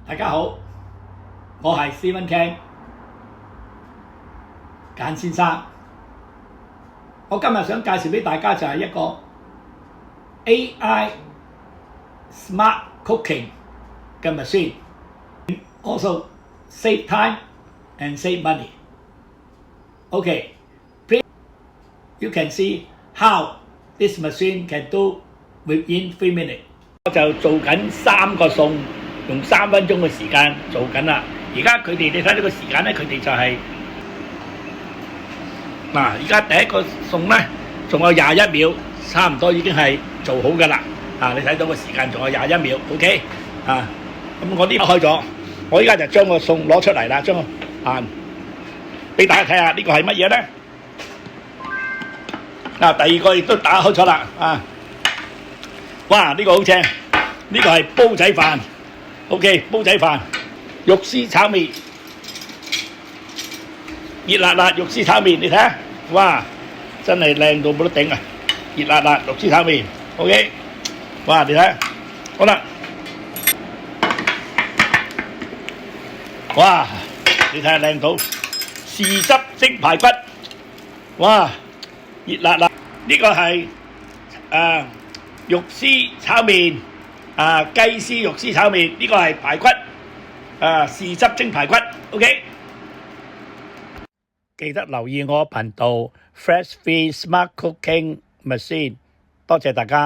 大家好，我係 Stephen Ken 簡先生。我今日想介紹俾大家就係一個 AI Smart Cooking 嘅 machine，also save time and save money. Okay, please you can see how this machine can do within 3 minutes。我就做緊3個餸，用3分鐘嘅時間做緊啦。而家佢哋你睇呢個時間咧，佢哋就係嗱，而家第一個餸咧仲有21秒，差唔多已經係做好㗎啦。你睇到個時間仲有21秒 ，OK 啊？咁我呢個開咗，我依家就將個餸攞出嚟啦，將個飯俾大家睇下，呢個係乜嘢咧？第二個亦都打開咗啦，哇！呢個好正，呢個係煲仔飯 ，OK， 煲仔飯，肉絲炒麵，熱辣辣肉絲炒麵，你睇下，哇！真係靚到冇得頂啊！熱辣辣肉絲炒麵 ，OK， 哇！你睇，好啦，哇！你睇下靚到，豉汁蒸排骨，哇！熱辣辣，呢個係肉絲炒麵，雞絲肉絲炒麵，呢個係排骨，豉汁蒸排骨 ，OK。記得留意我頻道 Fresh Feed Smart Cooking Machine，多謝大家。